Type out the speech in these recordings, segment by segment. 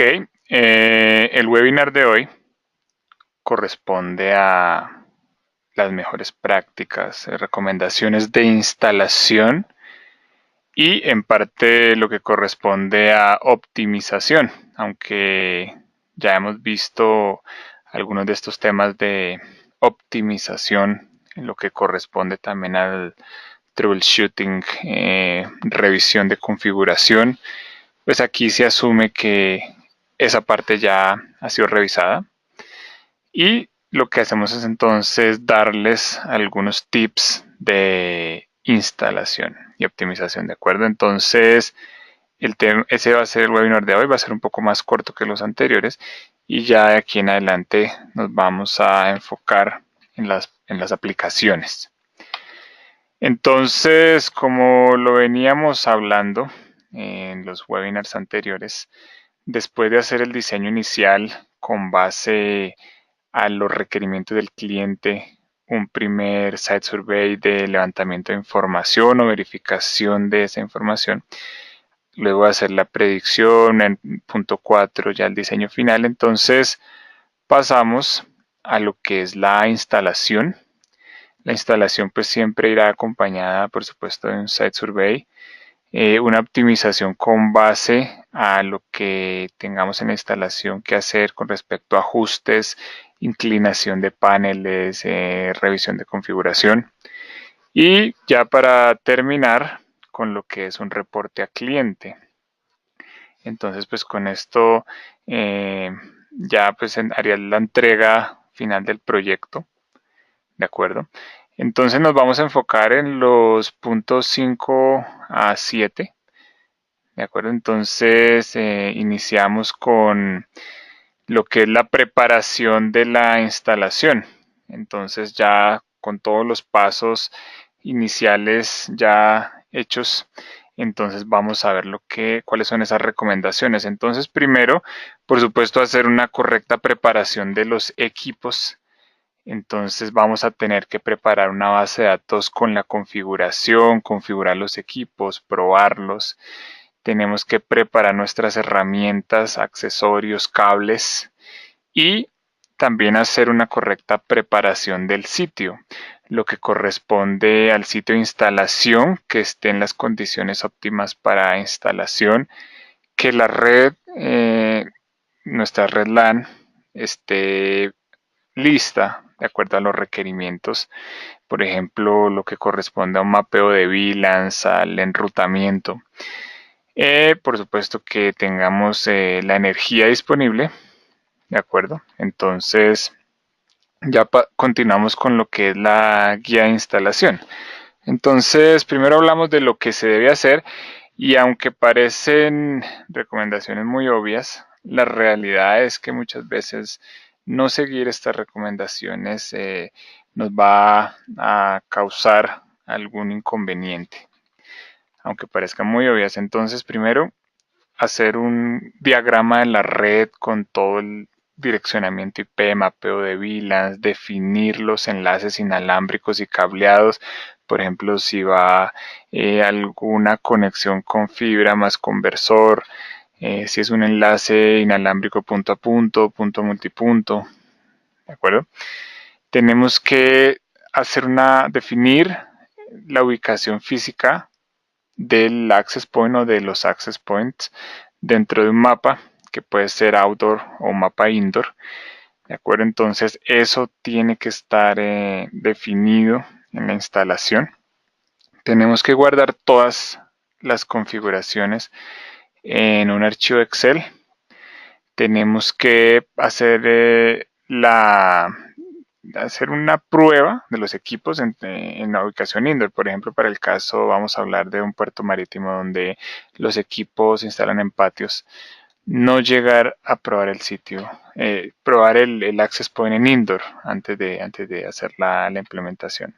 Ok, el webinar de hoy corresponde a las mejores prácticas, recomendaciones de instalación y en parte lo que corresponde a optimización, aunque ya hemos visto algunos de estos temas de optimización en lo que corresponde también al troubleshooting, revisión de configuración. Pues aquí se asume que esa parte ya ha sido revisada y lo que hacemos es entonces darles algunos tips de instalación y optimización, ¿de acuerdo? Entonces, ese va a ser el webinar de hoy, va a ser un poco más corto que los anteriores y ya de aquí en adelante nos vamos a enfocar en las aplicaciones. Entonces, como lo veníamos hablando en los webinars anteriores, después de hacer el diseño inicial con base a los requerimientos del cliente, un primer site survey de levantamiento de información o verificación de esa información, luego hacer la predicción en punto 4 ya el diseño final, entonces pasamos a lo que es la instalación. La instalación pues siempre irá acompañada por supuesto de un site survey, una optimización con base a lo que tengamos en la instalación que hacer con respecto a ajustes, inclinación de paneles, revisión de configuración. Y ya para terminar con lo que es un reporte a cliente. Entonces pues con esto ya pues haría la entrega final del proyecto. ¿De acuerdo? Entonces nos vamos a enfocar en los puntos 5 a 7. ¿De acuerdo? Entonces iniciamos con lo que es la preparación de la instalación. Entonces ya con todos los pasos iniciales ya hechos, entonces vamos a ver cuáles son esas recomendaciones. Entonces primero, por supuesto, hacer una correcta preparación de los equipos. Entonces vamos a tener que preparar una base de datos con la configuración, configurar los equipos, probarlos. Tenemos que preparar nuestras herramientas, accesorios, cables y también hacer una correcta preparación del sitio, lo que corresponde al sitio de instalación, que esté en las condiciones óptimas para instalación, que la red, nuestra red LAN, esté lista de acuerdo a los requerimientos, por ejemplo, lo que corresponde a un mapeo de VLANs, al enrutamiento. Por supuesto que tengamos la energía disponible, ¿de acuerdo? Entonces, ya continuamos con lo que es la guía de instalación. Entonces, primero hablamos de lo que se debe hacer y aunque parecen recomendaciones muy obvias, la realidad es que muchas veces no seguir estas recomendaciones nos va a causar algún inconveniente, aunque parezcan muy obvias. Entonces, primero, hacer un diagrama de la red con todo el direccionamiento IP, mapeo de VLANs, definir los enlaces inalámbricos y cableados. Por ejemplo, si va alguna conexión con fibra más conversor, si es un enlace inalámbrico punto a punto, punto multipunto, ¿de acuerdo? Tenemos que definir la ubicación física del access point o de los access points dentro de un mapa que puede ser outdoor o mapa indoor. ¿De acuerdo? Entonces eso tiene que estar definido en la instalación. Tenemos que guardar todas las configuraciones en un archivo Excel. Tenemos que hacer una prueba de los equipos en la ubicación indoor. Por ejemplo, para el caso vamos a hablar de un puerto marítimo donde los equipos se instalan en patios. No llegar a probar el sitio, probar el access point en indoor antes de hacer la implementación.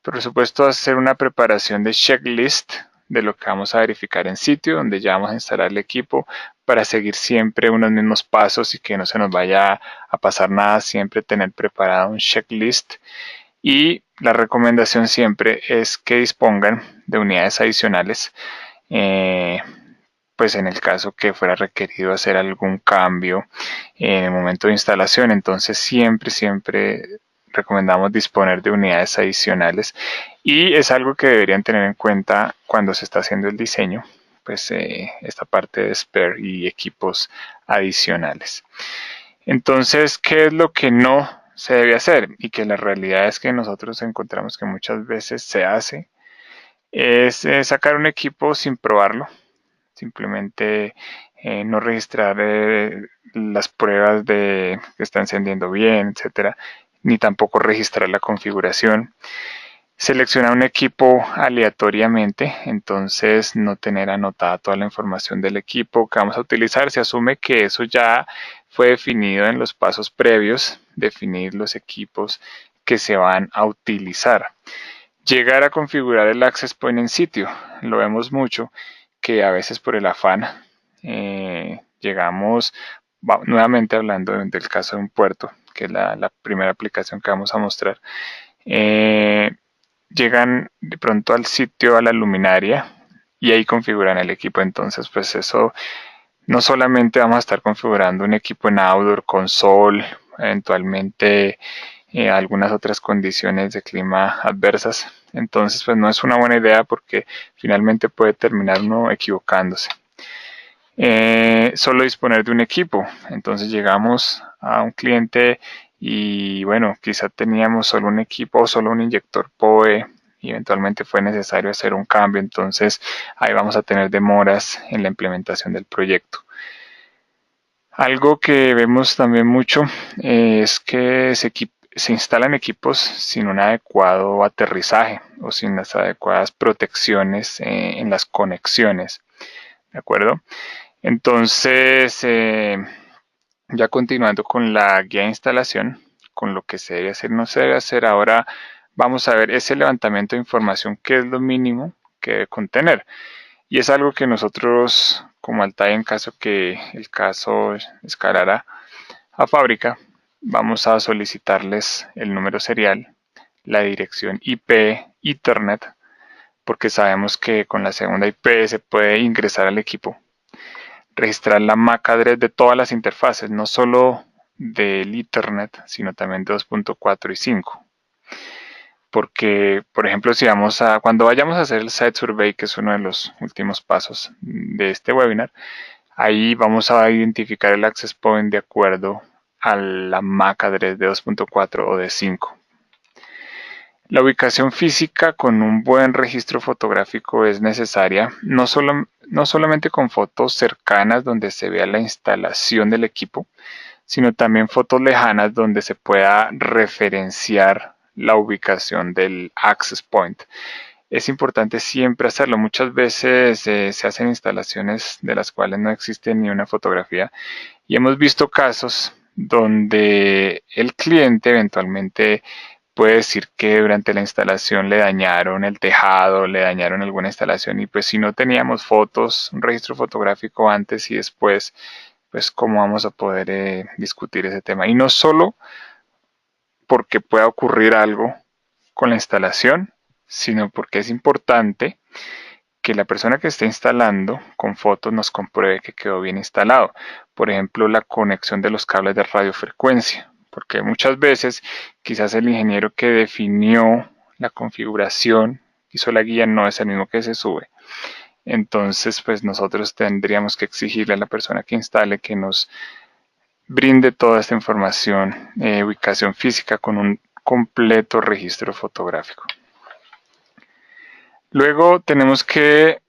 Por supuesto, hacer una preparación de checklist de lo que vamos a verificar en sitio, donde ya vamos a instalar el equipo para seguir siempre unos mismos pasos y que no se nos vaya a pasar nada, siempre tener preparado un checklist. Y la recomendación siempre es que dispongan de unidades adicionales pues en el caso que fuera requerido hacer algún cambio en el momento de instalación. Entonces siempre recomendamos disponer de unidades adicionales y es algo que deberían tener en cuenta cuando se está haciendo el diseño, pues esta parte de spare y equipos adicionales. Entonces, ¿qué es lo que no se debe hacer? Y que la realidad es que nosotros encontramos que muchas veces se hace, es sacar un equipo sin probarlo, simplemente no registrar las pruebas de que está encendiendo bien, etcétera, ni tampoco registrar la configuración. Seleccionar un equipo aleatoriamente, entonces no tener anotada toda la información del equipo que vamos a utilizar. Se asume que eso ya fue definido en los pasos previos, definir los equipos que se van a utilizar. Llegar a configurar el access point en sitio. Lo vemos mucho que a veces por el afán llegamos, nuevamente hablando del caso de un puerto, que es la primera aplicación que vamos a mostrar. Llegan de pronto al sitio, a la luminaria, y ahí configuran el equipo. Entonces, pues eso, no solamente vamos a estar configurando un equipo en outdoor con sol, eventualmente algunas otras condiciones de clima adversas. Entonces, pues no es una buena idea porque finalmente puede terminar uno equivocándose. Solo disponer de un equipo. Entonces llegamos a un cliente y bueno, quizá teníamos solo un equipo o solo un inyector PoE y eventualmente fue necesario hacer un cambio. Entonces ahí vamos a tener demoras en la implementación del proyecto. Algo que vemos también mucho es que se instalan equipos sin un adecuado aterrizaje o sin las adecuadas protecciones en las conexiones. ¿De acuerdo? Entonces, ya continuando con la guía de instalación, con lo que se debe hacer, no se debe hacer, ahora vamos a ver ese levantamiento de información, que es lo mínimo que debe contener. Y es algo que nosotros, como Altai, en caso que el caso escalara a fábrica, vamos a solicitarles el número serial, la dirección IP, Ethernet, porque sabemos que con la segunda IP se puede ingresar al equipo, registrar la MAC address de todas las interfaces, no solo del Ethernet, sino también de 2.4 y 5. Porque, por ejemplo, cuando vayamos a hacer el site survey, que es uno de los últimos pasos de este webinar, ahí vamos a identificar el access point de acuerdo a la MAC address de 2.4 o de 5. La ubicación física con un buen registro fotográfico es necesaria, no solamente con fotos cercanas donde se vea la instalación del equipo, sino también fotos lejanas donde se pueda referenciar la ubicación del access point. Es importante siempre hacerlo. Muchas veces se hacen instalaciones de las cuales no existe ni una fotografía y hemos visto casos donde el cliente eventualmente puede decir que durante la instalación le dañaron el tejado, le dañaron alguna instalación y pues si no teníamos fotos, un registro fotográfico antes y después, pues cómo vamos a poder discutir ese tema. Y no solo porque pueda ocurrir algo con la instalación, sino porque es importante que la persona que esté instalando con fotos nos compruebe que quedó bien instalado. Por ejemplo, la conexión de los cables de radiofrecuencia, porque muchas veces quizás el ingeniero que definió la configuración, hizo la guía, no es el mismo que se sube. Entonces, pues nosotros tendríamos que exigirle a la persona que instale que nos brinde toda esta información, ubicación física con un completo registro fotográfico. Luego tenemos que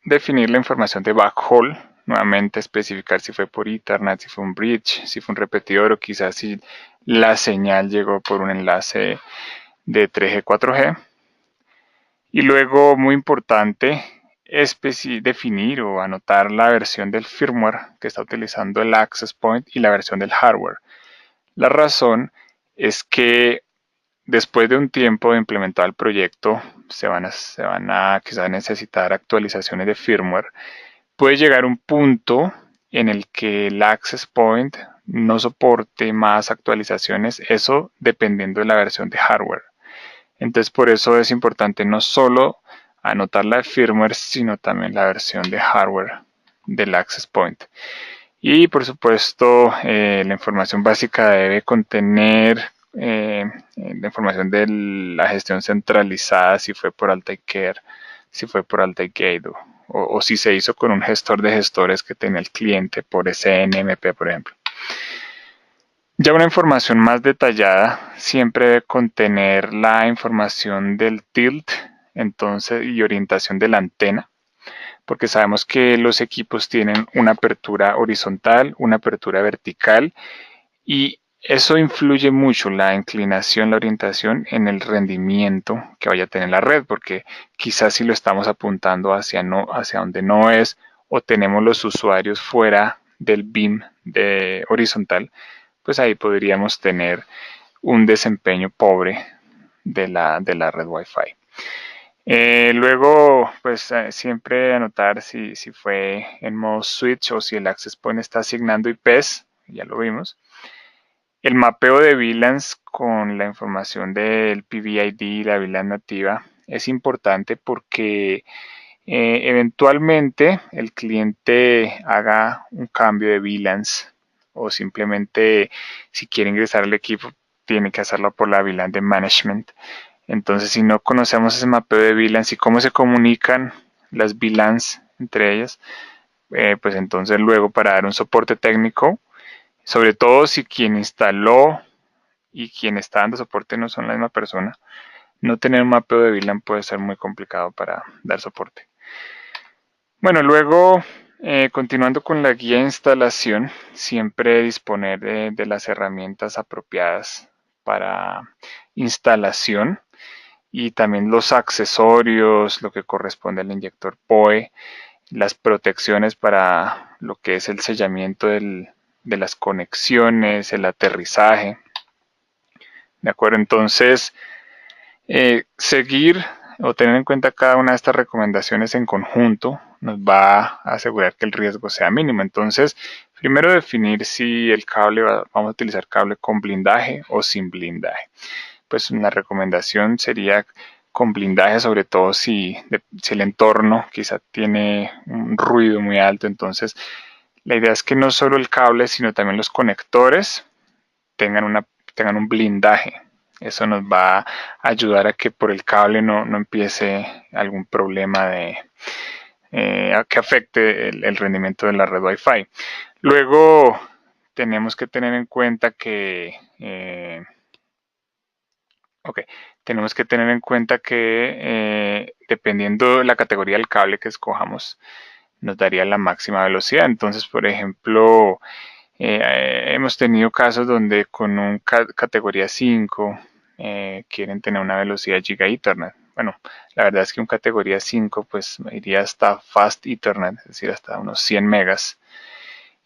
definir la información de backhaul, nuevamente especificar si fue por Ethernet, si fue un bridge, si fue un repetidor o quizás si la señal llegó por un enlace de 3G, 4G. Y luego, muy importante, definir o anotar la versión del firmware que está utilizando el access point y la versión del hardware. La razón es que después de un tiempo de implementar el proyecto, se van a quizás necesitar actualizaciones de firmware. Puede llegar un punto en el que el access point no soporte más actualizaciones, eso dependiendo de la versión de hardware. Entonces por eso es importante no solo anotar la firmware, sino también la versión de hardware del access point. Y por supuesto, la información básica debe contener la información de la gestión centralizada, si fue por Altaicare, si fue por Altaigate o si se hizo con un gestor de gestores que tenía el cliente por SNMP, por ejemplo. Ya una información más detallada siempre debe contener la información del tilt entonces, y orientación de la antena, porque sabemos que los equipos tienen una apertura horizontal, una apertura vertical, y eso influye mucho, la inclinación, la orientación, en el rendimiento que vaya a tener la red, porque quizás si lo estamos apuntando hacia donde no es, o tenemos los usuarios fuera del beam de horizontal, pues ahí podríamos tener un desempeño pobre de la red Wi-Fi. Luego, pues siempre anotar si fue en modo switch o si el access point está asignando IPs, ya lo vimos. El mapeo de VLANs con la información del PVID y la VLAN nativa es importante porque eventualmente el cliente haga un cambio de VLANs o simplemente si quiere ingresar al equipo tiene que hacerlo por la VLAN de management. Entonces, si no conocemos ese mapeo de VLANs y cómo se comunican las VLANs entre ellas, pues entonces luego para dar un soporte técnico, sobre todo si quien instaló y quien está dando soporte no son la misma persona, no tener un mapeo de VLAN puede ser muy complicado para dar soporte. Bueno, luego, continuando con la guía de instalación, siempre disponer de las herramientas apropiadas para instalación y también los accesorios, lo que corresponde al inyector PoE, las protecciones para lo que es el sellamiento de las conexiones, el aterrizaje. ¿De acuerdo? Entonces, seguir o tener en cuenta cada una de estas recomendaciones en conjunto nos va a asegurar que el riesgo sea mínimo. Entonces, primero definir si el cable vamos a utilizar cable con blindaje o sin blindaje. Pues una recomendación sería con blindaje, sobre todo si el entorno quizá tiene un ruido muy alto. Entonces, la idea es que no solo el cable, sino también los conectores tengan un blindaje. Eso nos va a ayudar a que por el cable no empiece algún problema que afecte el rendimiento de la red Wi-Fi. Luego tenemos que tener en cuenta que dependiendo de la categoría del cable que escojamos, nos daría la máxima velocidad. Entonces, por ejemplo, hemos tenido casos donde con un categoría 5 quieren tener una velocidad Giga Ethernet. Bueno, la verdad es que un categoría 5 pues iría hasta Fast Ethernet, es decir, hasta unos 100 megas.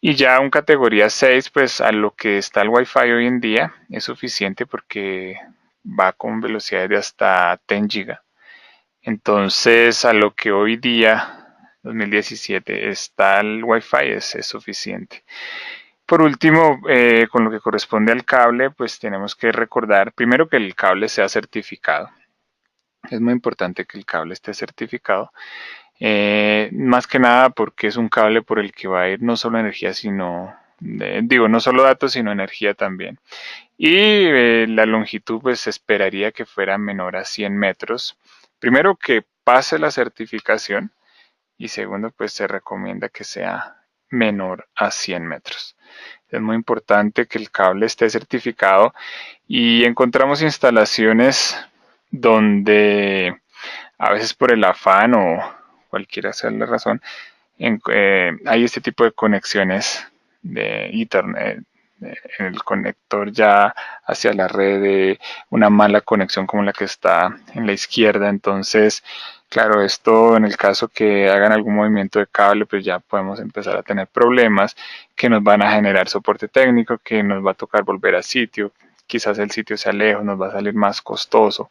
Y ya un categoría 6 pues a lo que está el Wi-Fi hoy en día es suficiente porque va con velocidades de hasta 10 giga. Entonces, a lo que hoy día, 2017, está el Wi-Fi es suficiente. Por último, con lo que corresponde al cable, pues tenemos que recordar primero que el cable sea certificado. Es muy importante que el cable esté certificado. Más que nada porque es un cable por el que va a ir no solo energía, no solo datos, sino energía también. Y la longitud, pues se esperaría que fuera menor a 100 metros. Primero que pase la certificación y segundo, pues se recomienda que sea menor a 100 metros. Es muy importante que el cable esté certificado y encontramos instalaciones donde a veces por el afán o cualquiera sea la razón, hay este tipo de conexiones de Ethernet en el conector ya hacia la red de una mala conexión como la que está en la izquierda. Entonces, claro, esto en el caso que hagan algún movimiento de cable, pues ya podemos empezar a tener problemas que nos van a generar soporte técnico, que nos va a tocar volver a sitio. Quizás el sitio sea lejos, nos va a salir más costoso.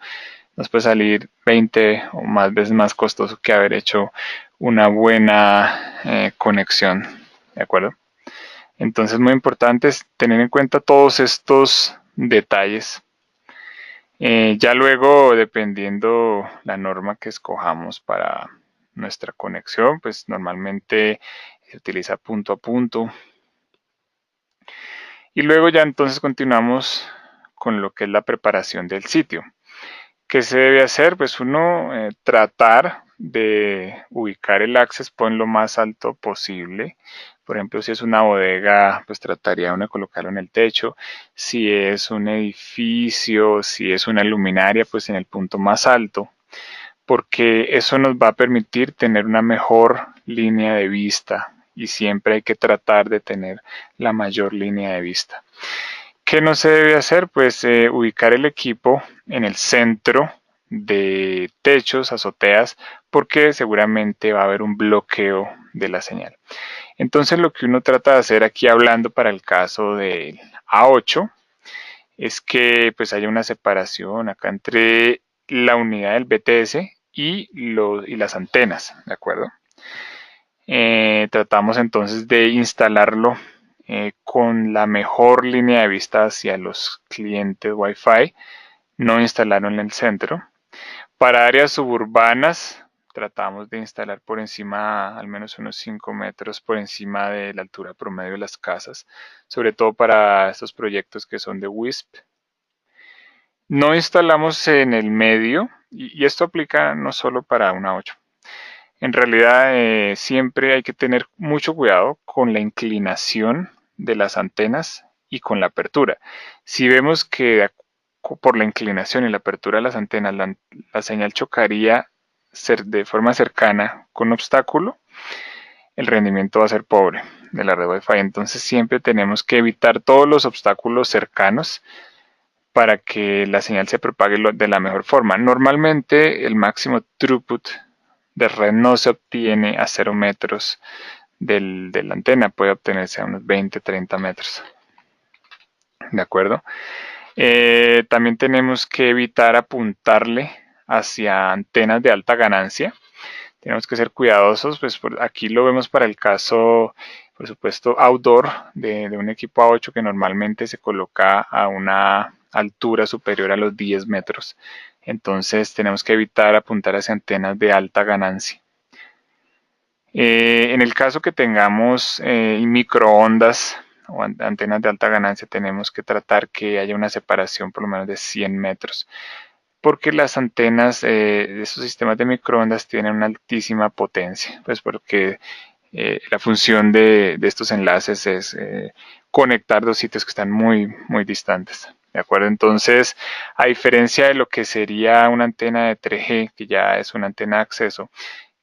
Nos puede salir 20 o más veces más costoso que haber hecho una buena conexión. ¿De acuerdo? Entonces, muy importante es tener en cuenta todos estos detalles. Ya luego, dependiendo la norma que escojamos para nuestra conexión, pues normalmente se utiliza punto a punto. Y luego ya entonces continuamos con lo que es la preparación del sitio. ¿Qué se debe hacer? Pues uno tratar de ubicar el access point lo más alto posible. Por ejemplo, si es una bodega, pues trataría uno de colocarlo en el techo. Si es un edificio, si es una luminaria, pues en el punto más alto, porque eso nos va a permitir tener una mejor línea de vista y siempre hay que tratar de tener la mayor línea de vista. ¿Qué no se debe hacer? Pues ubicar el equipo en el centro de techos, azoteas, porque seguramente va a haber un bloqueo de la señal. Entonces lo que uno trata de hacer aquí hablando para el caso del A8 es que pues haya una separación acá entre la unidad del BTS y las antenas, ¿de acuerdo? Tratamos entonces de instalarlo con la mejor línea de vista hacia los clientes Wi-Fi, no instalarlo en el centro. Para áreas suburbanas, tratamos de instalar por encima, al menos unos 5 metros por encima de la altura promedio de las casas, sobre todo para estos proyectos que son de WISP. No instalamos en el medio, y esto aplica no solo para una 8. En realidad siempre hay que tener mucho cuidado con la inclinación de las antenas y con la apertura. Si vemos que por la inclinación y la apertura de las antenas la señal chocaría de forma cercana con un obstáculo, el rendimiento va a ser pobre de la red Wi-Fi. Entonces siempre tenemos que evitar todos los obstáculos cercanos para que la señal se propague de la mejor forma. Normalmente el máximo throughput de red no se obtiene a 0 metros de la antena, puede obtenerse a unos 20-30 metros. ¿De acuerdo? También tenemos que evitar apuntarle hacia antenas de alta ganancia. Tenemos que ser cuidadosos, pues aquí lo vemos para el caso, por supuesto, outdoor de un equipo A8 que normalmente se coloca a una altura superior a los 10 metros. Entonces tenemos que evitar apuntar hacia antenas de alta ganancia. En el caso que tengamos microondas o antenas de alta ganancia, tenemos que tratar que haya una separación por lo menos de 100 metros, porque las antenas de esos sistemas de microondas tienen una altísima potencia, pues porque la función de estos enlaces es conectar dos sitios que están muy distantes. ¿De acuerdo? Entonces, a diferencia de lo que sería una antena de 3G, que ya es una antena de acceso,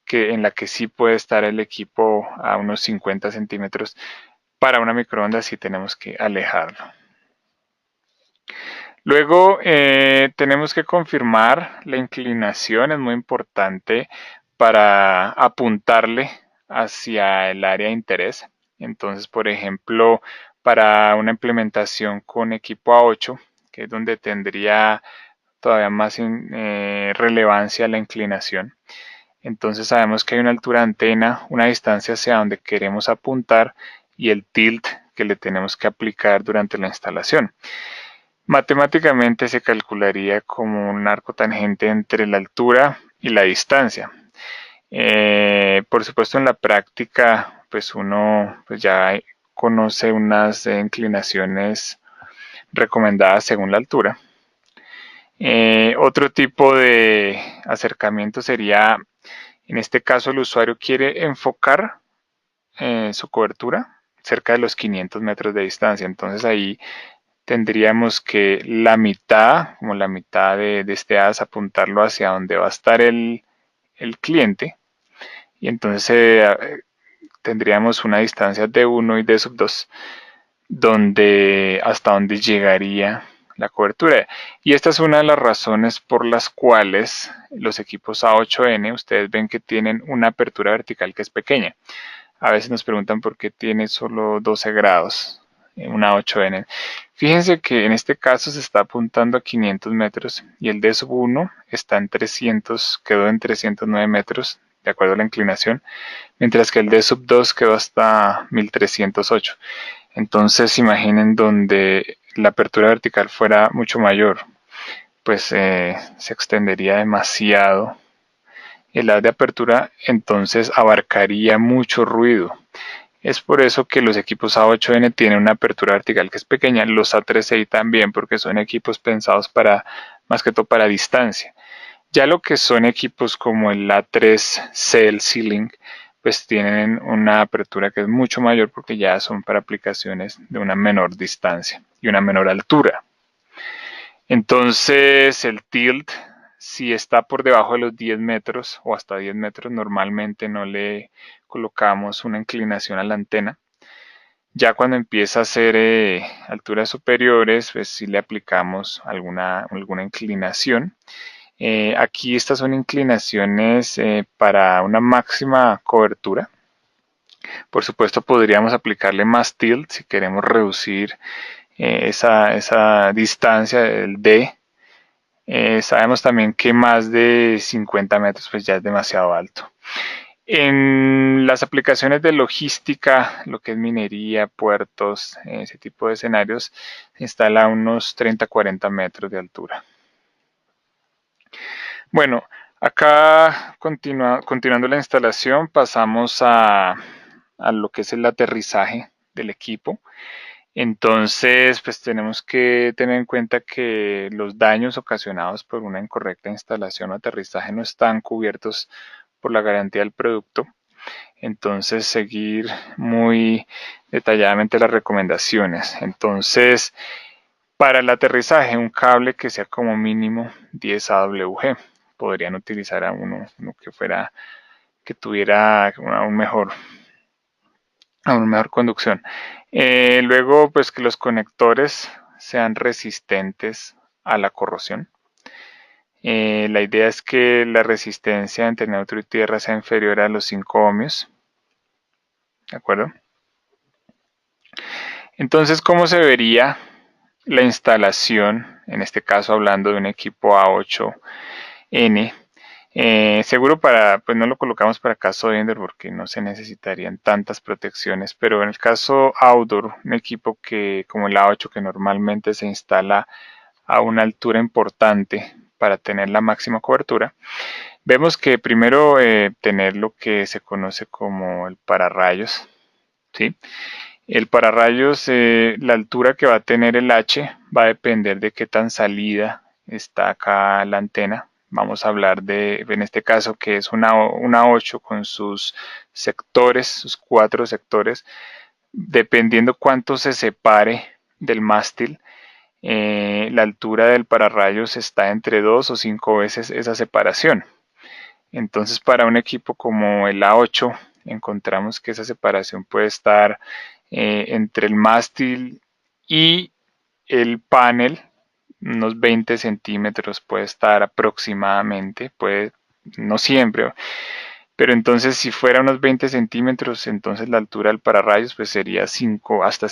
en la que sí puede estar el equipo a unos 50 centímetros, para una microondas sí tenemos que alejarlo. Luego tenemos que confirmar la inclinación, es muy importante para apuntarle hacia el área de interés. Entonces, por ejemplo, para una implementación con equipo A8, que es donde tendría todavía más relevancia la inclinación. Entonces sabemos que hay una altura de antena, una distancia hacia donde queremos apuntar y el tilt que le tenemos que aplicar durante la instalación. Matemáticamente se calcularía como un arco tangente entre la altura y la distancia. Por supuesto en la práctica pues uno pues ya conoce unas inclinaciones recomendadas según la altura. Otro tipo de acercamiento sería, en este caso el usuario quiere enfocar su cobertura cerca de los 500 metros de distancia, entonces ahí tendríamos que como la mitad de este haz, apuntarlo hacia donde va a estar el cliente, y entonces tendríamos una distancia de 1 y de sub 2 hasta donde llegaría la cobertura. Y esta es una de las razones por las cuales los equipos A8N, ustedes ven que tienen una apertura vertical que es pequeña. A veces nos preguntan por qué tiene solo 12 grados una 8N. Fíjense que en este caso se está apuntando a 500 metros y el D sub 1 está en 300, quedó en 309 metros de acuerdo a la inclinación, mientras que el D sub 2 quedó hasta 1308. Entonces imaginen donde la apertura vertical fuera mucho mayor, pues se extendería demasiado el haz de apertura, entonces abarcaría mucho ruido. Es por eso que los equipos A8N tienen una apertura vertical que es pequeña, los A3i también, porque son equipos pensados para, más que todo para distancia. Ya lo que son equipos como el A3C, el Sealink, pues tienen una apertura que es mucho mayor porque ya son para aplicaciones de una menor distancia y una menor altura. Entonces el tilt, si está por debajo de los 10 metros o hasta 10 metros, normalmente no le colocamos una inclinación a la antena. Ya cuando empieza a ser alturas superiores, pues sí le aplicamos alguna inclinación. Aquí estas son inclinaciones para una máxima cobertura. Por supuesto podríamos aplicarle más tilt si queremos reducir esa distancia del D. Sabemos también que más de 50 metros pues ya es demasiado alto. En las aplicaciones de logística, lo que es minería, puertos, ese tipo de escenarios, se instala a unos 30-40 metros de altura. Bueno, acá continuando la instalación, pasamos a lo que es el aterrizaje del equipo. Entonces, pues tenemos que tener en cuenta que los daños ocasionados por una incorrecta instalación o aterrizaje no están cubiertos por la garantía del producto. Entonces, seguir muy detalladamente las recomendaciones. Entonces, para el aterrizaje, un cable que sea como mínimo 10 AWG. Podrían utilizar a uno que tuviera aún mejor conducción. Luego, pues que los conectores sean resistentes a la corrosión. La idea es que la resistencia entre neutro y tierra sea inferior a los 5 ohmios. ¿De acuerdo? Entonces, ¿cómo se vería la instalación? En este caso, hablando de un equipo A8N. Seguro pues no lo colocamos para caso de indoor porque no se necesitarían tantas protecciones, pero en el caso outdoor, un equipo que como el A8 que normalmente se instala a una altura importante para tener la máxima cobertura, vemos que primero tener lo que se conoce como el pararrayos, ¿sí? El pararrayos, la altura que va a tener el H va a depender de qué tan salida está acá la antena. Vamos a hablar de, en este caso, que es una 8 con sus sectores, sus 4 sectores, dependiendo cuánto se separe del mástil. La altura del pararrayos está entre 2 o 5 veces esa separación. Entonces, para un equipo como el A8, encontramos que esa separación puede estar entre el mástil y el panel, unos 20 centímetros puede estar aproximadamente, puede, no siempre, pero entonces si fuera unos 20 centímetros, entonces la altura del pararrayos pues sería 5, hasta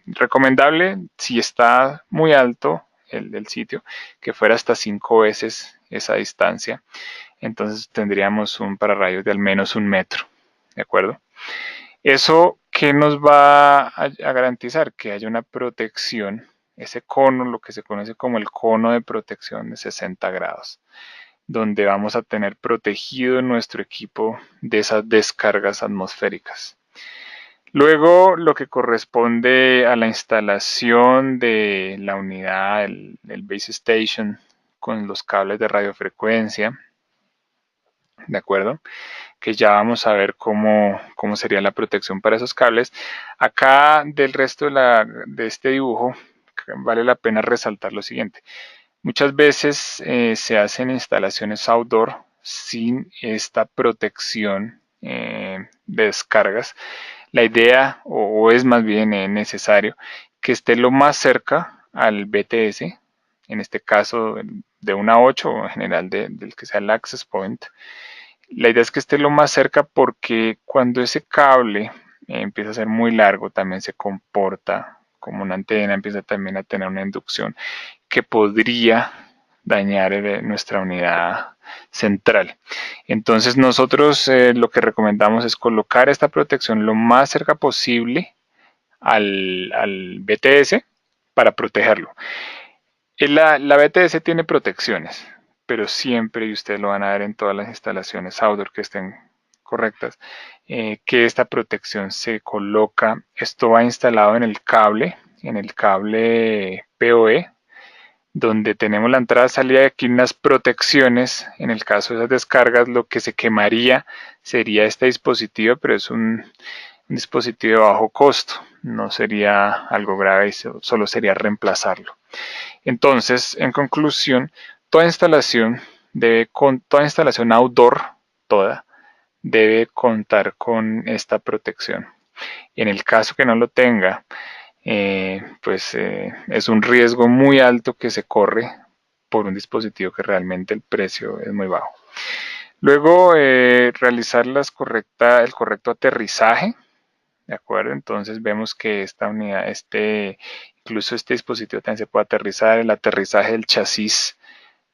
recomendable si está muy alto el sitio, que fuera hasta 5 veces esa distancia. Entonces tendríamos un pararrayos de al menos 1 metro, ¿de acuerdo? Eso, ¿qué nos va a garantizar? Que haya una protección, ese cono, lo que se conoce como el cono de protección de 60 grados, donde vamos a tener protegido nuestro equipo de esas descargas atmosféricas. Luego, lo que corresponde a la instalación de la unidad, el base station, con los cables de radiofrecuencia, ¿de acuerdo? Que ya vamos a ver cómo sería la protección para esos cables. Acá del resto de este dibujo vale la pena resaltar lo siguiente. Muchas veces se hacen instalaciones outdoor sin esta protección de descargas. La idea, o es más bien necesario, que esté lo más cerca al BTS, en este caso de una 8 o en general del que sea el access point. La idea es que esté lo más cerca porque cuando ese cable empieza a ser muy largo, también se comporta como una antena, empieza también a tener una inducción que podría dañar nuestra unidad central. Entonces nosotros lo que recomendamos es colocar esta protección lo más cerca posible al BTS para protegerlo. La BTS tiene protecciones, pero siempre, y ustedes lo van a ver en todas las instalaciones outdoor que estén correctas, que esta protección se coloca. Esto va instalado en el cable PoE, donde tenemos la entrada salida y aquí unas protecciones. En el caso de esas descargas, lo que se quemaría sería este dispositivo, pero es un dispositivo de bajo costo, no sería algo grave, solo sería reemplazarlo. Entonces, en conclusión, toda instalación toda instalación outdoor, toda, debe contar con esta protección. Y en el caso que no lo tenga, es un riesgo muy alto que se corre por un dispositivo que realmente el precio es muy bajo. Luego, realizar el correcto aterrizaje. ¿De acuerdo? Entonces vemos que esta unidad, incluso este dispositivo también se puede aterrizar, el aterrizaje del chasis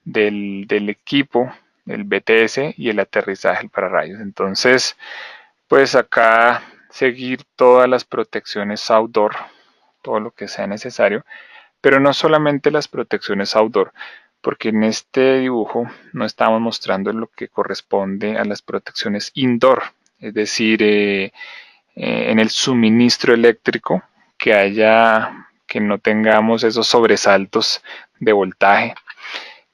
del equipo, el BTS y el aterrizaje del pararrayos. Entonces, pues acá seguir todas las protecciones outdoor, todo lo que sea necesario, pero no solamente las protecciones outdoor, porque en este dibujo no estamos mostrando lo que corresponde a las protecciones indoor, es decir, en el suministro eléctrico, que no tengamos esos sobresaltos de voltaje,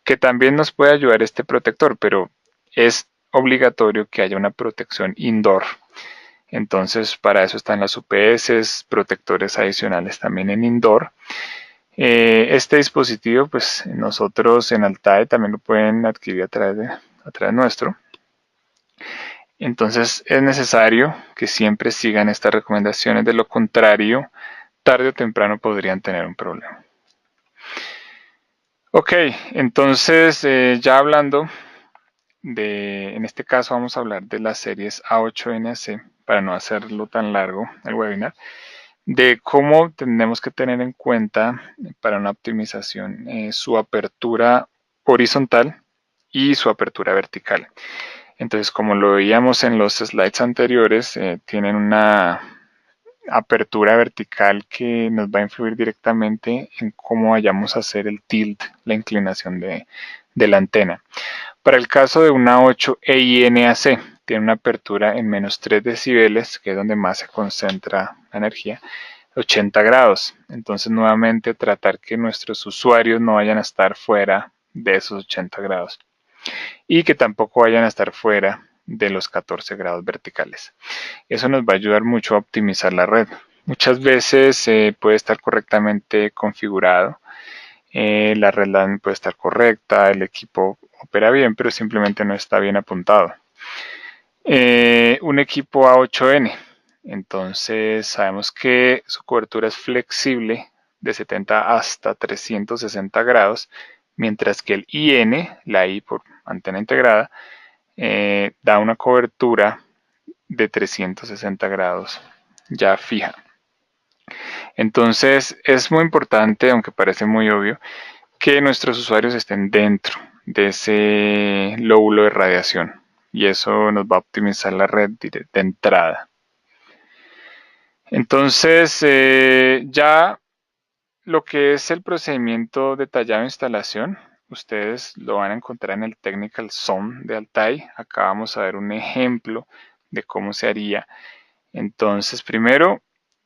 que también nos puede ayudar este protector, pero es obligatorio que haya una protección indoor. Entonces, para eso están las UPS, protectores adicionales también en indoor. Este dispositivo, pues nosotros en Altae también lo pueden adquirir a través nuestro. Entonces es necesario que siempre sigan estas recomendaciones, de lo contrario, tarde o temprano podrían tener un problema. Ok, entonces ya hablando en este caso vamos a hablar de las series A8NAC, para no hacerlo tan largo el webinar, de cómo tenemos que tener en cuenta para una optimización su apertura horizontal y su apertura vertical. Entonces, como lo veíamos en los slides anteriores, tienen una apertura vertical que nos va a influir directamente en cómo vayamos a hacer el tilt, la inclinación de la antena. Para el caso de una 8 EINAC, tiene una apertura en menos 3 decibeles, que es donde más se concentra la energía, 80 grados. Entonces, nuevamente, tratar que nuestros usuarios no vayan a estar fuera de esos 80 grados y que tampoco vayan a estar fuera de los 14 grados verticales. Eso nos va a ayudar mucho a optimizar la red. Muchas veces puede estar correctamente configurado, la red LAN puede estar correcta, el equipo opera bien, pero simplemente no está bien apuntado. Un equipo A8N, entonces sabemos que su cobertura es flexible de 70 hasta 360 grados, mientras que el IN, la I por antena integrada, da una cobertura de 360 grados ya fija. Entonces es muy importante, aunque parece muy obvio, que nuestros usuarios estén dentro de ese lóbulo de radiación, y eso nos va a optimizar la red de entrada. Entonces ya lo que es el procedimiento detallado de instalación, ustedes lo van a encontrar en el Technical SOM de Altair. Acá vamos a ver un ejemplo de cómo se haría. Entonces, primero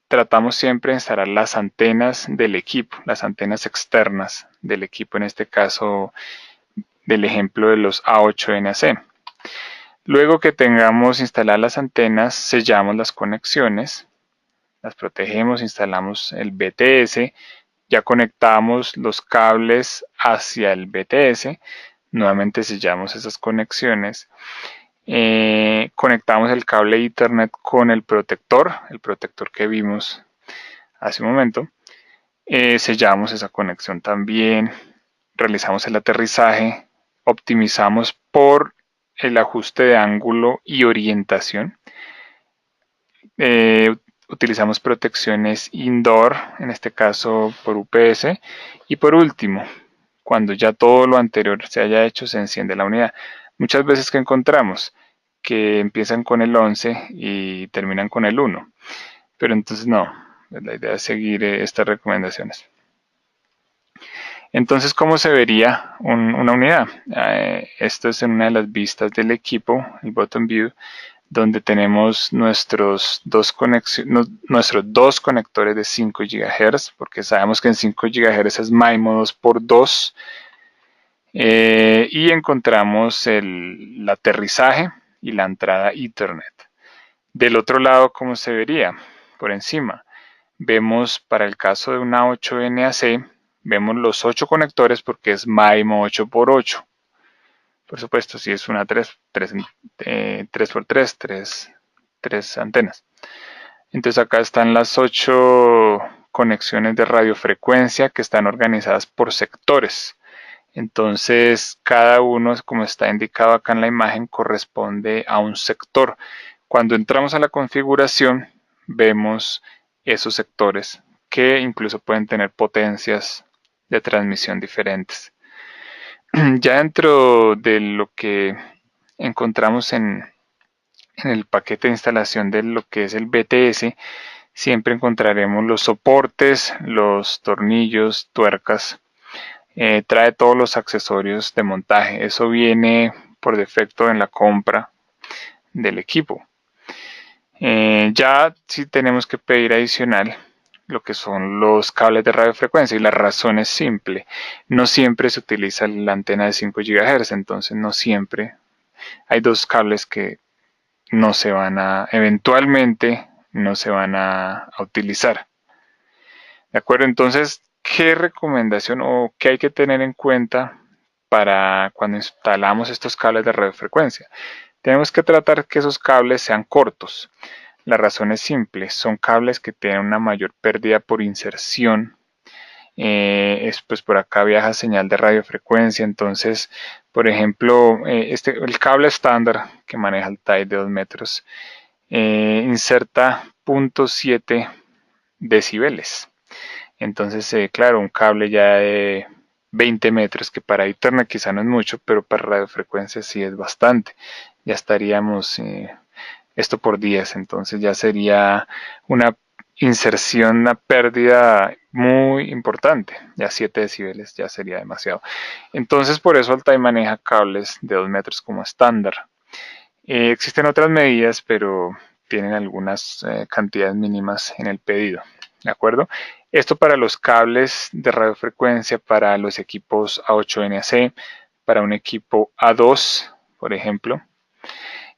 tratamos siempre de instalar las antenas del equipo, las antenas externas del equipo, en este caso del ejemplo de los A8NAC. Luego que tengamos instaladas las antenas, sellamos las conexiones, las protegemos, instalamos el BTS, ya conectamos los cables hacia el BTS, nuevamente sellamos esas conexiones, conectamos el cable Ethernet con el protector que vimos hace un momento, sellamos esa conexión también, realizamos el aterrizaje, optimizamos por el ajuste de ángulo y orientación. Utilizamos protecciones indoor, en este caso por UPS. Y por último, cuando ya todo lo anterior se haya hecho, se enciende la unidad. Muchas veces que encontramos que empiezan con el 11 y terminan con el 1. Pero entonces no, la idea es seguir estas recomendaciones. Entonces, ¿cómo se vería una unidad? Esto es en una de las vistas del equipo, el bottom view, donde tenemos nuestros dos conectores de 5 GHz, porque sabemos que en 5 GHz es MIMO 2x2, y encontramos el aterrizaje y la entrada Ethernet. Del otro lado, ¿cómo se vería? Por encima, vemos para el caso de una 8NAC, vemos los 8 conectores porque es MIMO 8x8. Por supuesto, si es una 3x3, 3 antenas. Entonces acá están las 8 conexiones de radiofrecuencia que están organizadas por sectores. Entonces cada uno, como está indicado acá en la imagen, corresponde a un sector. Cuando entramos a la configuración, vemos esos sectores que incluso pueden tener potencias de transmisión diferentes. Ya dentro de lo que encontramos en el paquete de instalación de lo que es el BTS, siempre encontraremos los soportes, los tornillos, tuercas. Trae todos los accesorios de montaje. Eso viene por defecto en la compra del equipo. Ya sí tenemos que pedir adicional lo que son los cables de radiofrecuencia, y la razón es simple. No siempre se utiliza la antena de 5 GHz, entonces no siempre. Hay dos cables que no se van a, eventualmente no se van a utilizar. ¿De acuerdo? Entonces, ¿qué recomendación o qué hay que tener en cuenta para cuando instalamos estos cables de radiofrecuencia? Tenemos que tratar que esos cables sean cortos. La razón es simple, son cables que tienen una mayor pérdida por inserción. Pues por acá viaja señal de radiofrecuencia, entonces, por ejemplo, el cable estándar que maneja el TIE de 2 metros inserta 0.7 decibeles. Entonces, claro, un cable ya de 20 metros, que para Ethernet quizá no es mucho, pero para radiofrecuencia sí es bastante. Ya estaríamos esto por 10, entonces ya sería una inserción, una pérdida muy importante. Ya 7 decibeles ya sería demasiado. Entonces, por eso Altai maneja cables de 2 metros como estándar. Existen otras medidas, pero tienen algunas cantidades mínimas en el pedido. ¿De acuerdo? Esto para los cables de radiofrecuencia, para los equipos A8NAC, para un equipo A2, por ejemplo,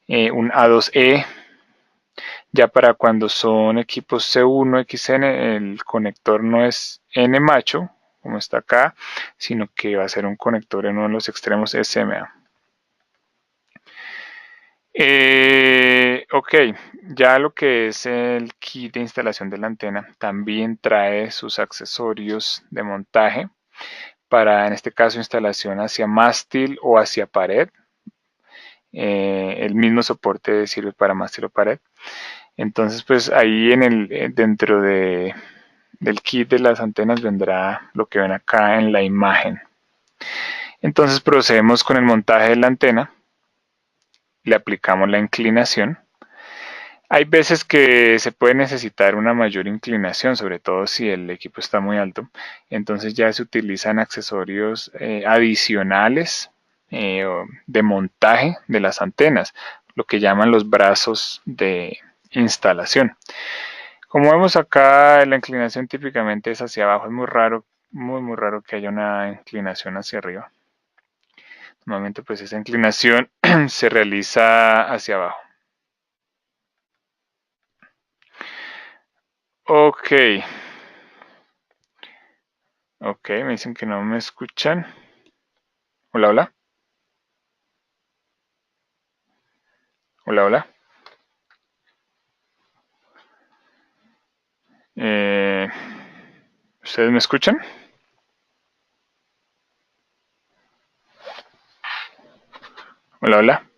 un A2E. Ya para cuando son equipos C1XN, el conector no es N macho, como está acá, sino que va a ser un conector en uno de los extremos SMA. Ok, ya lo que es el kit de instalación de la antena también trae sus accesorios de montaje para, en este caso, instalación hacia mástil o hacia pared. El mismo soporte sirve para mástil o pared. Entonces, pues ahí dentro del kit de las antenas vendrá lo que ven acá en la imagen. Entonces procedemos con el montaje de la antena. Le aplicamos la inclinación. Hay veces que se puede necesitar una mayor inclinación, sobre todo si el equipo está muy alto. Entonces ya se utilizan accesorios adicionales de montaje de las antenas, lo que llaman los brazos de instalación. Como vemos acá, la inclinación típicamente es hacia abajo. Es muy raro, muy raro que haya una inclinación hacia arriba. Normalmente pues esa inclinación se realiza hacia abajo. Ok. Ok, me dicen que no me escuchan. Hola, hola. Hola, hola. Eh, ¿Ustedes me escuchan? Hola, hola.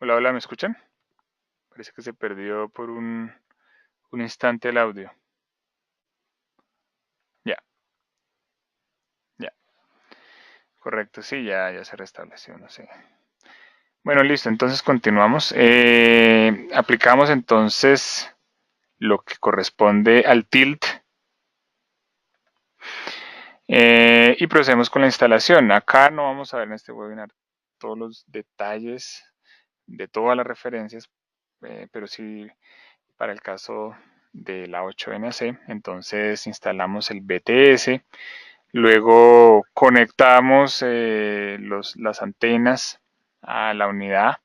Hola, hola, ¿me escuchan? Parece que se perdió por un instante el audio. Ya, ya. Correcto, sí, ya se restableció, no sé. Bueno, listo, entonces continuamos. Aplicamos entonces lo que corresponde al tilt. Y procedemos con la instalación. Acá no vamos a ver en este webinar todos los detalles de todas las referencias, pero sí para el caso de la 8NAC. Entonces instalamos el BTS, luego conectamos las antenas a la unidad.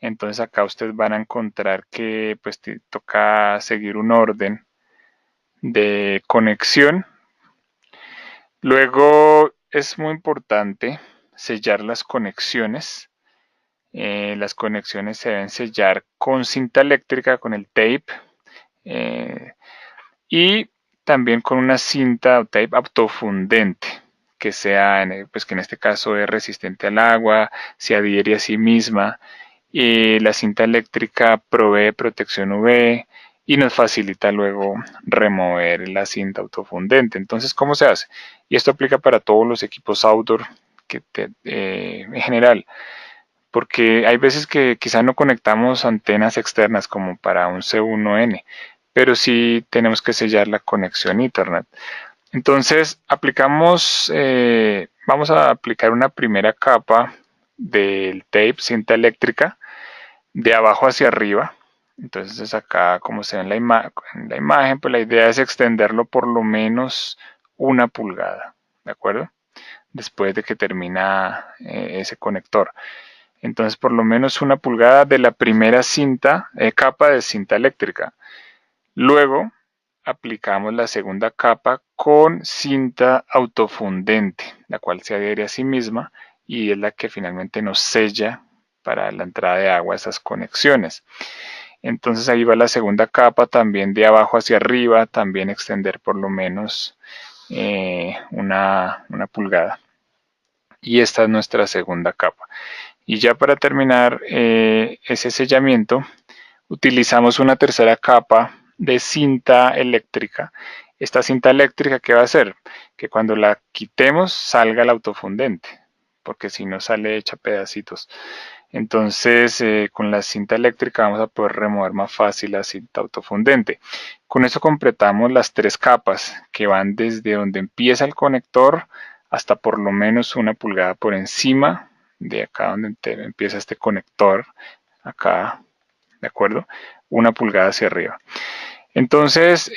Entonces acá ustedes van a encontrar que pues toca seguir un orden de conexión. Luego es muy importante sellar las conexiones. Las conexiones se deben sellar con cinta eléctrica, con el tape, y también con una cinta o tape autofundente que sea, pues que en este caso es resistente al agua, se adhiere a sí misma. La cinta eléctrica provee protección UV y nos facilita luego remover la cinta autofundente. Entonces, ¿cómo se hace? Y esto aplica para todos los equipos outdoor en general, porque hay veces que quizá no conectamos antenas externas como para un C1N, pero sí tenemos que sellar la conexión a Ethernet. Entonces vamos a aplicar una primera capa del tape, cinta eléctrica, de abajo hacia arriba. Entonces acá, como se ve en la imagen, pues la idea es extenderlo por lo menos 1 pulgada, ¿de acuerdo? Después de que termina ese conector. Entonces por lo menos 1 pulgada de la primera capa de cinta eléctrica. Luego aplicamos la segunda capa con cinta autofundente, la cual se adhiere a sí misma y es la que finalmente nos sella para la entrada de agua a esas conexiones. Entonces ahí va la segunda capa, también de abajo hacia arriba, también extender por lo menos 1 pulgada. Y esta es nuestra segunda capa. Y ya para terminar ese sellamiento, utilizamos una tercera capa de cinta eléctrica. Esta cinta eléctrica, ¿qué va a hacer? Que cuando la quitemos salga el autofundente, porque si no sale hecha pedacitos. Entonces, con la cinta eléctrica vamos a poder remover más fácil la cinta autofundente. Con eso completamos las 3 capas que van desde donde empieza el conector hasta por lo menos 1 pulgada por encima de acá donde empieza este conector, acá, ¿de acuerdo? 1 pulgada hacia arriba. Entonces,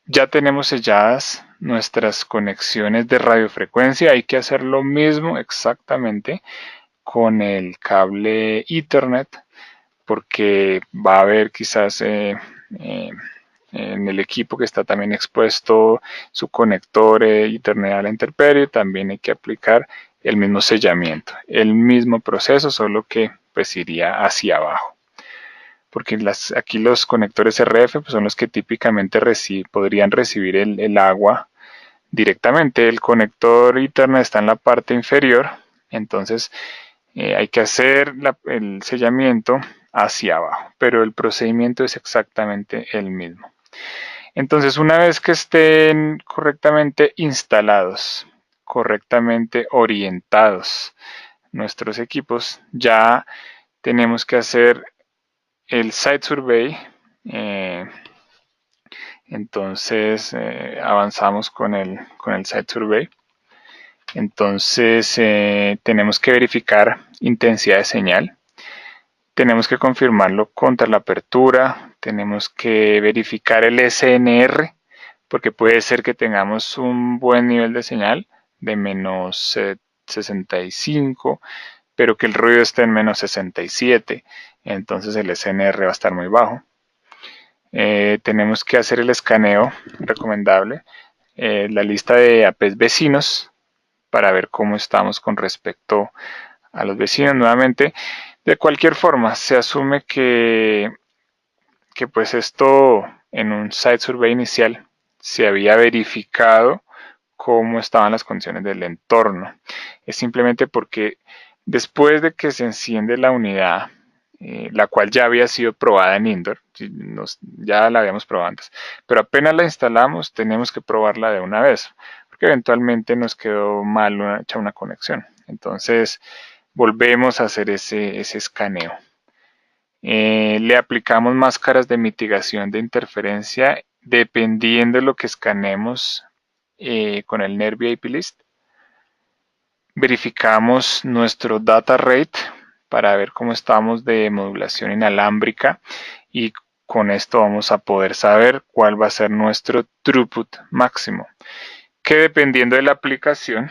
ya tenemos selladas nuestras conexiones de radiofrecuencia. Hay que hacer lo mismo exactamente con el cable Ethernet, porque va a haber quizás en el equipo que está también expuesto su conector Ethernet a la intemperie, también hay que aplicar el mismo sellamiento, el mismo proceso, solo que pues iría hacia abajo. Porque aquí los conectores RF pues, son los que típicamente podrían recibir el agua directamente. El conector Ethernet está en la parte inferior, entonces hay que hacer el sellamiento hacia abajo, pero el procedimiento es exactamente el mismo. Entonces, una vez que estén correctamente instalados, correctamente orientados nuestros equipos, ya tenemos que hacer el site survey. Entonces avanzamos con el site survey. Entonces tenemos que verificar intensidad de señal. Tenemos que confirmarlo contra la apertura. Tenemos que verificar el SNR, porque puede ser que tengamos un buen nivel de señal de menos 65, pero que el ruido esté en menos 67. Entonces el SNR va a estar muy bajo. Tenemos que hacer el escaneo recomendable, la lista de APs vecinos, para ver cómo estamos con respecto a los vecinos. Nuevamente, de cualquier forma, se asume que pues esto en un site survey inicial se había verificado cómo estaban las condiciones del entorno. Es simplemente porque después de que se enciende la unidad, la cual ya había sido probada en indoor, ya la habíamos probado antes, pero apenas la instalamos tenemos que probarla de una vez, porque eventualmente nos quedó mal hecha una conexión. Entonces volvemos a hacer ese escaneo. Le aplicamos máscaras de mitigación de interferencia dependiendo de lo que escanemos con el Nervio IP List. Verificamos nuestro data rate para ver cómo estamos de modulación inalámbrica y con esto vamos a poder saber cuál va a ser nuestro throughput máximo, que dependiendo de la aplicación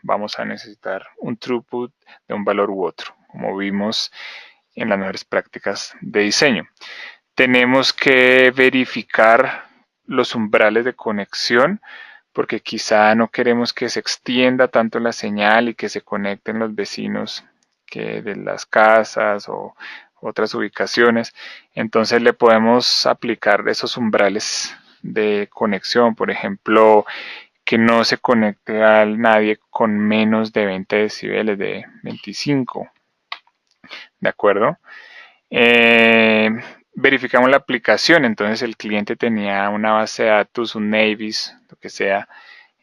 vamos a necesitar un throughput de un valor u otro, como vimos en las mejores prácticas de diseño. Tenemos que verificar los umbrales de conexión porque quizá no queremos que se extienda tanto la señal y que se conecten los vecinos de las casas o otras ubicaciones. Entonces le podemos aplicar esos umbrales de conexión, por ejemplo, que no se conecte a nadie con menos de 20 decibeles, de 25, ¿de acuerdo? Eh, verificamos la aplicación, entonces el cliente tenía una base de datos, un Navis, lo que sea,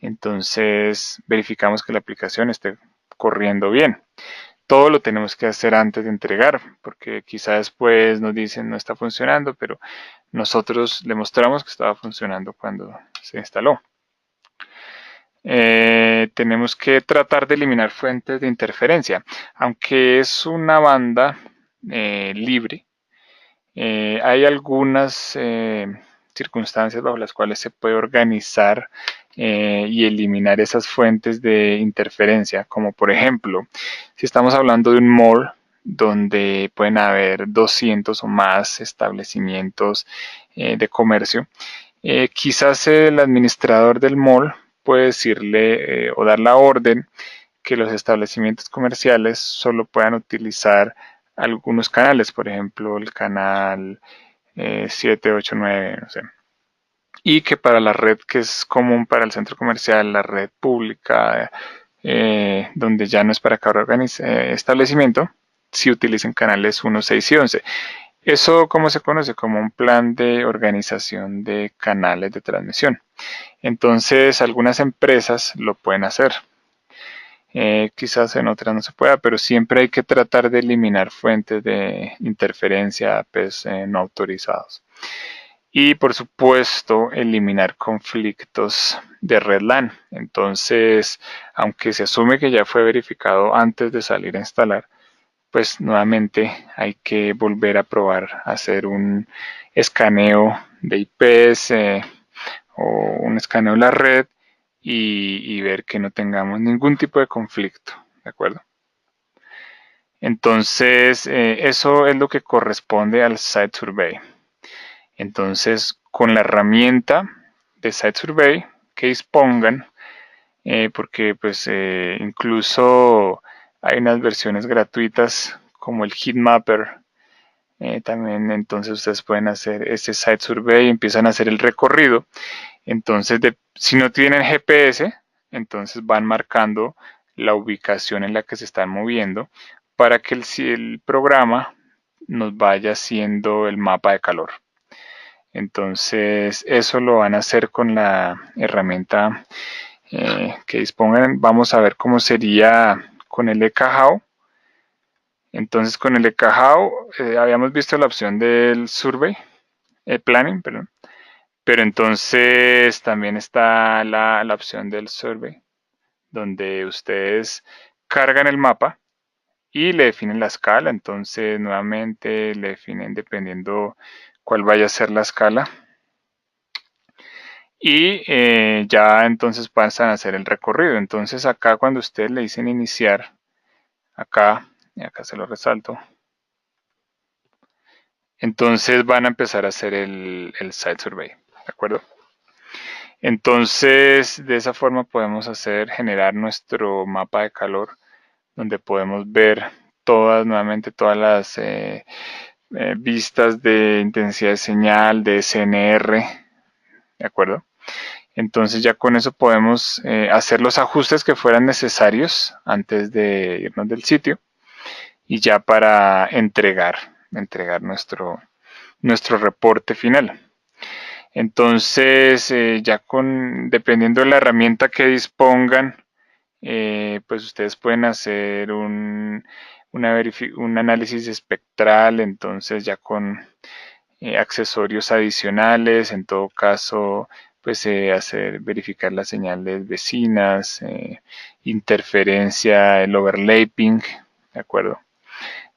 entonces verificamos que la aplicación esté corriendo bien. Todo lo tenemos que hacer antes de entregar, porque quizá después nos dicen no está funcionando, pero nosotros le mostramos que estaba funcionando cuando se instaló. Tenemos que tratar de eliminar fuentes de interferencia, aunque es una banda libre. Hay algunas circunstancias bajo las cuales se puede organizar y eliminar esas fuentes de interferencia, como por ejemplo, si estamos hablando de un mall donde pueden haber 200 o más establecimientos de comercio, quizás el administrador del mall puede decirle o dar la orden que los establecimientos comerciales solo puedan utilizar algunos canales, por ejemplo el canal 7, 8, 9, no sé. Y que para la red que es común para el centro comercial, la red pública, donde ya no es para cada establecimiento, si utilicen canales 1, 6 y 11. Eso, ¿cómo se conoce? Como un plan de organización de canales de transmisión. Entonces, algunas empresas lo pueden hacer. Quizás en otras no se pueda, pero siempre hay que tratar de eliminar fuentes de interferencia pues, no autorizados. Y por supuesto, eliminar conflictos de red LAN. Entonces, aunque se asume que ya fue verificado antes de salir a instalar, pues nuevamente hay que volver a probar, hacer un escaneo de IPs o un escaneo de la red y ver que no tengamos ningún tipo de conflicto, ¿de acuerdo? Entonces, eso es lo que corresponde al Site Survey. Entonces, con la herramienta de Site Survey que dispongan, porque pues incluso hay unas versiones gratuitas como el Heatmapper, también entonces ustedes pueden hacer ese Site Survey y empiezan a hacer el recorrido. Entonces, si no tienen GPS, entonces van marcando la ubicación en la que se están moviendo para que el programa nos vaya haciendo el mapa de calor. Entonces, eso lo van a hacer con la herramienta que dispongan. Vamos a ver cómo sería con el ECAHAO. Entonces, con el ECAHAO habíamos visto la opción del Survey, Planning, perdón. Pero entonces también está la opción del Survey, donde ustedes cargan el mapa y le definen la escala. Entonces, nuevamente le definen dependiendo cuál vaya a ser la escala. Y ya entonces pasan a hacer el recorrido. Entonces acá cuando ustedes le dicen iniciar, acá, y acá se lo resalto, entonces van a empezar a hacer el site survey, ¿de acuerdo? Entonces de esa forma podemos generar nuestro mapa de calor, donde podemos ver nuevamente todas las vistas de intensidad de señal, de SNR, ¿de acuerdo? Entonces ya con eso podemos hacer los ajustes que fueran necesarios antes de irnos del sitio y ya para entregar nuestro reporte final. Entonces ya dependiendo de la herramienta que dispongan, pues ustedes pueden hacer un análisis espectral, entonces ya con accesorios adicionales, en todo caso pues verificar las señales vecinas, interferencia, el overlapping, ¿de acuerdo?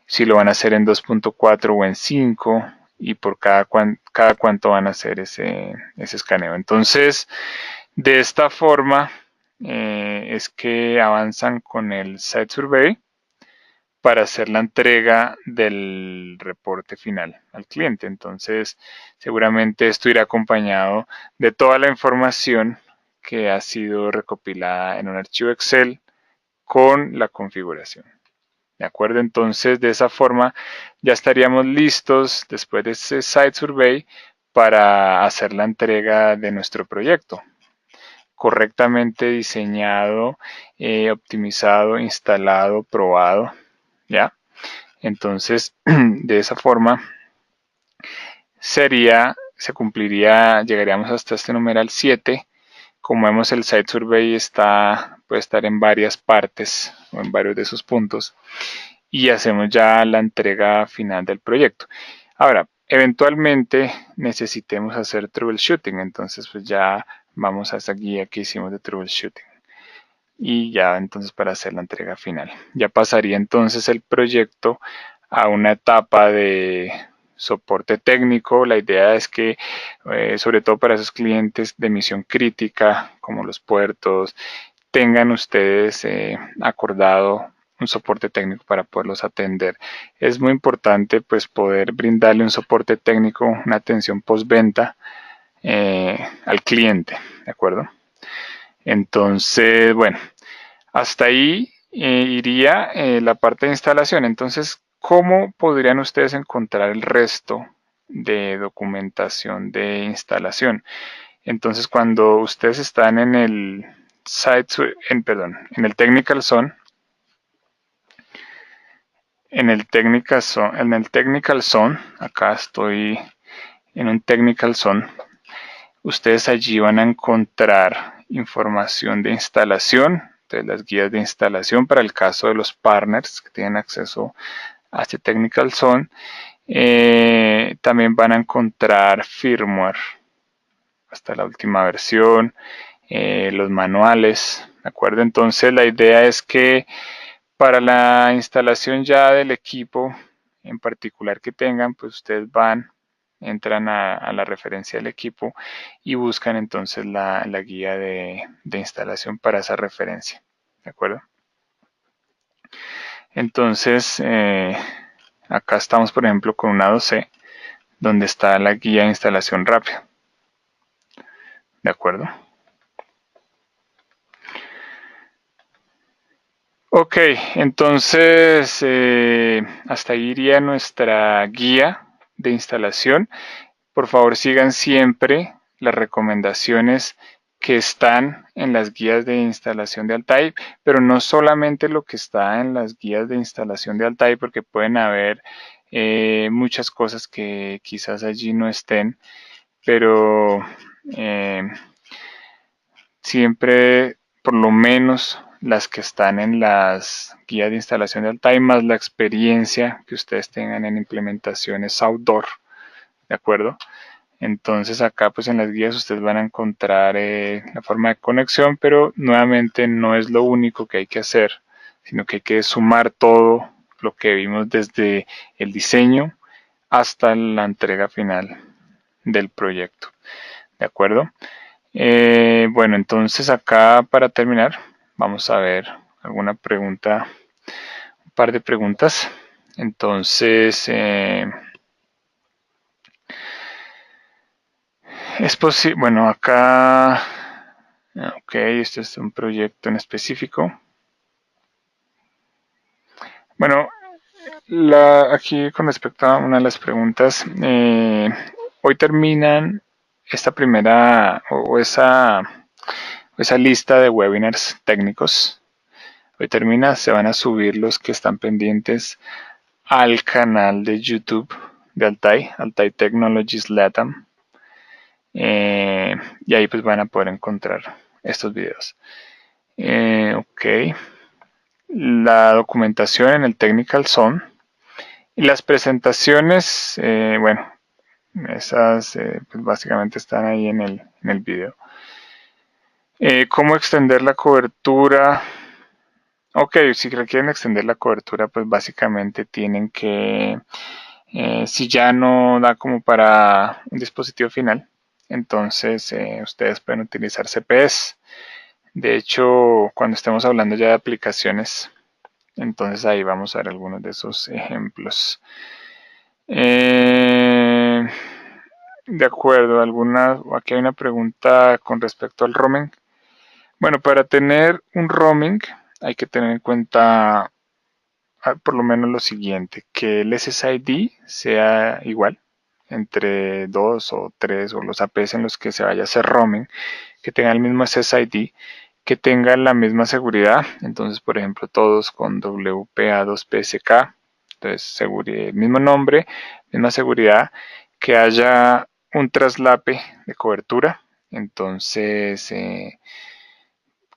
Si lo van a hacer en 2.4 o en 5 y por cada cuánto van a hacer ese escaneo. Entonces, de esta forma es que avanzan con el Site Survey para hacer la entrega del reporte final al cliente. Entonces, seguramente esto irá acompañado de toda la información que ha sido recopilada en un archivo Excel con la configuración. ¿De acuerdo? Entonces, de esa forma ya estaríamos listos después de ese Site Survey para hacer la entrega de nuestro proyecto. Correctamente diseñado, optimizado, instalado, probado, ¿ya? Entonces, de esa forma se cumpliría, llegaríamos hasta este numeral 7. Como vemos, el Site Survey puede estar en varias partes o en varios de esos puntos y hacemos ya la entrega final del proyecto. Ahora, eventualmente necesitemos hacer troubleshooting, entonces pues ya vamos a esa guía que hicimos de troubleshooting y ya entonces para hacer la entrega final. Ya pasaría entonces el proyecto a una etapa de soporte técnico. La idea es que, sobre todo para esos clientes de misión crítica, como los puertos, tengan ustedes acordado un soporte técnico para poderlos atender. Es muy importante pues poder brindarle un soporte técnico, una atención postventa al cliente, ¿de acuerdo? Entonces, bueno, hasta ahí iría la parte de instalación. Entonces, ¿cómo podrían ustedes encontrar el resto de documentación de instalación? Entonces, cuando ustedes están en el en el Technical Zone, en el Technical Zone, acá estoy en un Technical Zone, ustedes allí van a encontrar información de instalación, de las guías de instalación para el caso de los partners que tienen acceso a este Technical Zone. También van a encontrar firmware hasta la última versión, los manuales, ¿de acuerdo? Entonces la idea es que para la instalación ya del equipo en particular que tengan, pues ustedes entran a la referencia del equipo y buscan entonces la guía de instalación para esa referencia, ¿de acuerdo? Entonces, acá estamos por ejemplo con una 2C, donde está la guía de instalación rápida, ¿de acuerdo? Ok, entonces hasta ahí iría nuestra guía de instalación. Por favor, sigan siempre las recomendaciones que están en las guías de instalación de Altai, pero no solamente lo que está en las guías de instalación de Altai, porque pueden haber muchas cosas que quizás allí no estén, pero siempre por lo menos las que están en las guías de instalación de Altai, más la experiencia que ustedes tengan en implementaciones outdoor, ¿de acuerdo? Entonces acá pues en las guías ustedes van a encontrar la forma de conexión, pero nuevamente no es lo único que hay que hacer, sino que hay que sumar todo lo que vimos desde el diseño hasta la entrega final del proyecto, ¿de acuerdo? Bueno, entonces acá para terminar vamos a ver alguna pregunta, un par de preguntas. Entonces, es posible, bueno, acá, ok, este es un proyecto en específico. Bueno, aquí con respecto a una de las preguntas, hoy terminan esta primera o esa lista de webinars técnicos. Hoy termina, se van a subir los que están pendientes al canal de YouTube de Altai Technologies Latam. Y ahí pues van a poder encontrar estos videos. Ok. La documentación en el Technical Zone. Y las presentaciones, bueno, esas pues básicamente están ahí en el en el video. ¿Cómo extender la cobertura? Ok, si quieren extender la cobertura, pues básicamente tienen que, si ya no da como para un dispositivo final, entonces ustedes pueden utilizar CPS. De hecho, cuando estemos hablando ya de aplicaciones, entonces ahí vamos a ver algunos de esos ejemplos. De acuerdo, aquí hay una pregunta con respecto al roaming. Bueno, para tener un roaming hay que tener en cuenta por lo menos lo siguiente, que el SSID sea igual entre 2 o 3 o los APs en los que se vaya a hacer roaming, que tenga el mismo SSID, que tenga la misma seguridad. Entonces, por ejemplo, todos con WPA2PSK, entonces el mismo nombre, misma seguridad, que haya un traslape de cobertura, entonces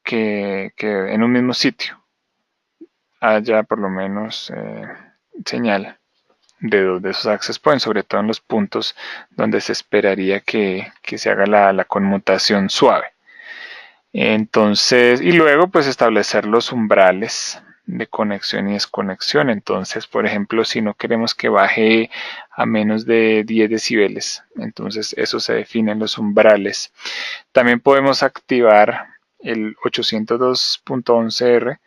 que en un mismo sitio haya por lo menos señal de dos de esos access points, sobre todo en los puntos donde se esperaría que se haga la conmutación suave. Entonces, y luego pues establecer los umbrales de conexión y desconexión. Entonces, por ejemplo, si no queremos que baje a menos de 10 decibeles, entonces eso se define en los umbrales. También podemos activar el 802.11r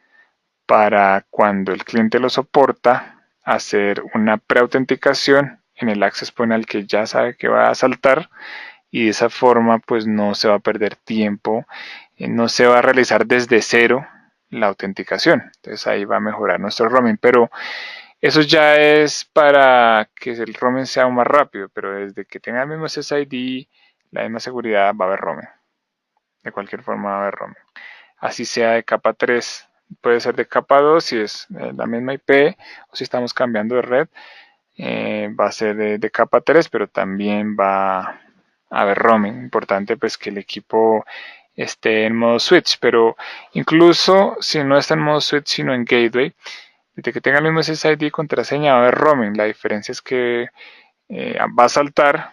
para cuando el cliente lo soporta, hacer una preautenticación en el access point al que ya sabe que va a saltar, y de esa forma pues no se va a perder tiempo, no se va a realizar desde cero la autenticación. Entonces ahí va a mejorar nuestro roaming, pero eso ya es para que el roaming sea aún más rápido, pero desde que tenga el mismo SSID, la misma seguridad, va a haber roaming. De cualquier forma va a haber roaming. Así sea de capa 3, puede ser de capa 2 si es la misma IP, o si estamos cambiando de red, va a ser de capa 3, pero también va a haber roaming. Importante pues que el equipo esté en modo switch, pero incluso si no está en modo switch sino en gateway, desde que tenga el mismo SSID y contraseña va a haber roaming. La diferencia es que va a saltar,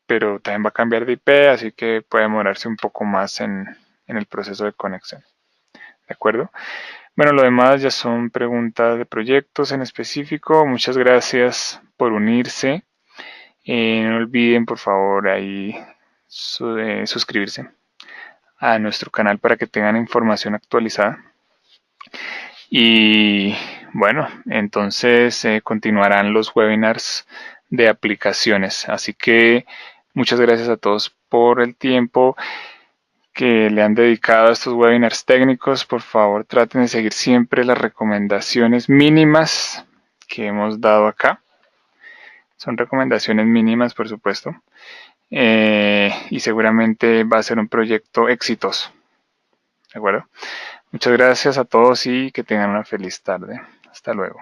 pero también va a cambiar de IP, así que puede demorarse un poco más en el proceso de conexión. ¿De acuerdo? Bueno, lo demás ya son preguntas de proyectos en específico. Muchas gracias por unirse. No olviden, por favor, ahí suscribirse a nuestro canal para que tengan información actualizada. Y bueno, entonces continuarán los webinars de aplicaciones. Así que muchas gracias a todos por el tiempo que le han dedicado a estos webinars técnicos. Por favor, traten de seguir siempre las recomendaciones mínimas que hemos dado acá. Son recomendaciones mínimas, por supuesto. Y seguramente va a ser un proyecto exitoso. ¿De acuerdo? Muchas gracias a todos y que tengan una feliz tarde. Hasta luego.